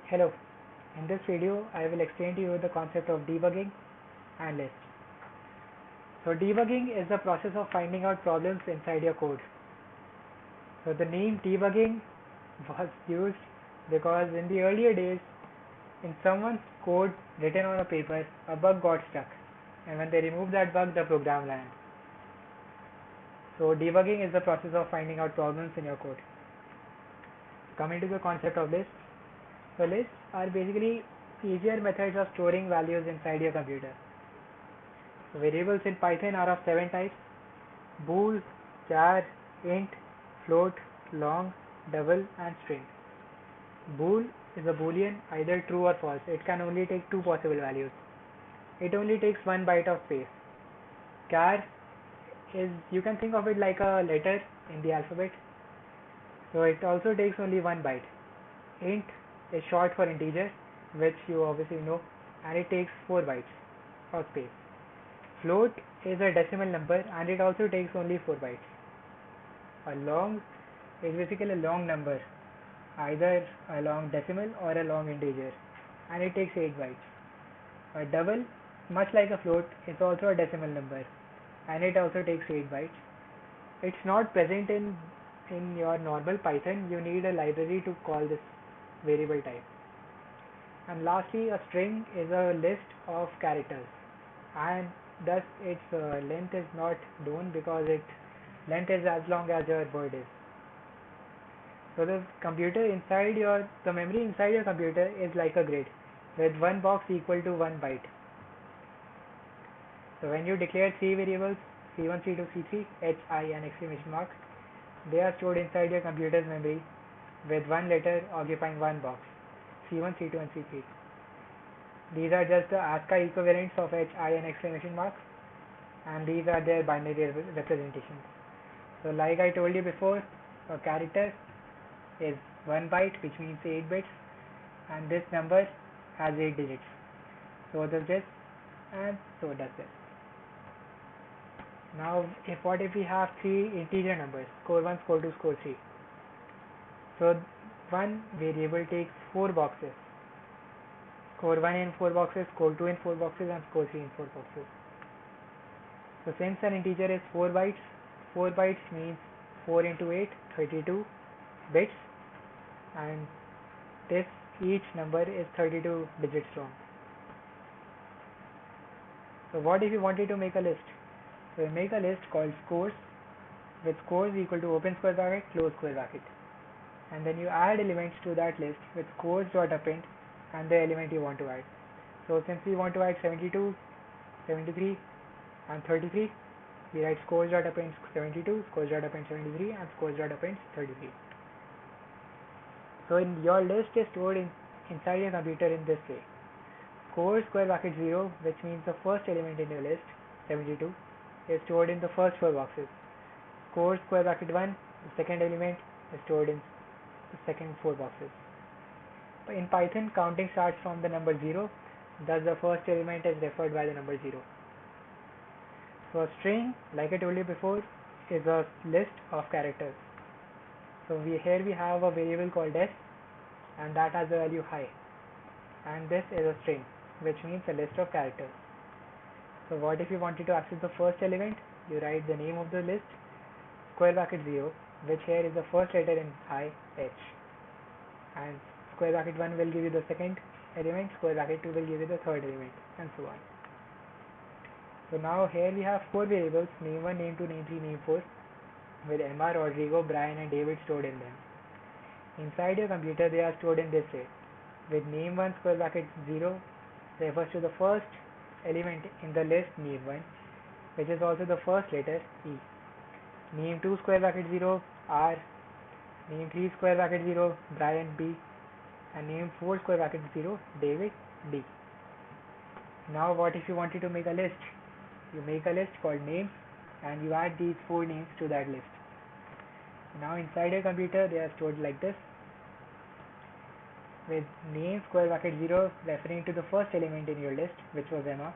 Hello, in this video I will explain to you the concept of debugging and lists. So debugging is the process of finding out problems inside your code. So the name debugging was used because in the earlier days in someone's code written on a paper a bug got stuck, and when they removed that bug the program ran. So debugging is the process of finding out problems in your code. Coming to the concept of lists. So lists are basically easier methods of storing values inside your computer. So variables in Python are of 7 types: bool, char, int, float, long, double, and string. Bool is a boolean, either true or false. It can only take two possible values. It only takes 1 byte of space. Char is, you can think of it like a letter in the alphabet. So it also takes only 1 byte. Int is short for integer, which you obviously know, and it takes 4 bytes of space. Float is a decimal number and it also takes only 4 bytes. A long is basically a long number, either a long decimal or a long integer, and it takes 8 bytes. A double, much like a float, is also a decimal number and it also takes 8 bytes. It's not present in your normal Python. You need a library to call this variable type. And lastly, a string is a list of characters, and thus its length is not known because its length is as long as your word is. So the memory inside your computer is like a grid with one box equal to 1 byte. So when you declare three variables, C1, C2, C3, H, I and exclamation mark, they are stored inside your computer's memory with one letter occupying one box, C1, C2 and C3. These are just the ASCII equivalents of H, I and exclamation mark, and these are their binary representations. So like I told you before, a character is 1 byte, which means 8 bits, and this number has 8 digits. So does this, and so does this. Now, what if we have three integer numbers, score 1, score 2, score 3? So one variable takes 4 boxes, score 1 in 4 boxes, score 2 in 4 boxes, and score 3 in 4 boxes. So since an integer is 4 bytes means 4 into 8, 32 bits, and this each number is 32 digits long. So what if you wanted to make a list? So you make a list called scores, with scores equal to open square bracket, close square bracket, and then you add elements to that list with scores dot append and the element you want to add. So since we want to add 72, 73 and 33, we write scores dot append 72, scores dot append 73 and scores dot append 33. So your list is stored inside your computer in this way. Scores square bracket 0, which means the first element in your list, 72, is stored in the first 4 boxes. Scores square bracket 1, the second element, is stored in the second 4 boxes. In Python, counting starts from the number 0, thus the first element is referred by the number 0. So a string, like I told you before, is a list of characters. So here we have a variable called s, and that has the value high, and this is a string, which means a list of characters. So what if you wanted to access the first element? You write the name of the list, square bracket 0, which here is the first letter in high, H, and square bracket 1 will give you the second element, square bracket 2 will give you the third element, and so on. So now here we have 4 variables, name 1, name 2, name 3, name 4, with Emma, Rodrigo, Brian and David stored in them. Inside your computer they are stored in this way, with name 1 square bracket 0 refers to the first element in the list name 1, which is also the first letter E. Name 2 square bracket 0 R, name 3 square bracket 0 Brian B, and name 4 square bracket 0 David D. Now what if you wanted to make a list? You make a list called names and you add these 4 names to that list. Now inside your computer they are stored like this, with name square bracket 0 referring to the first element in your list, which was Emma,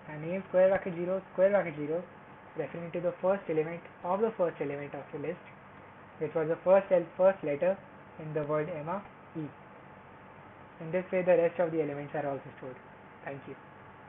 and name square bracket 0 referring to the first element of your list, which was the first letter in the word Emma, E. In this way, the rest of the elements are also stored. Thank you.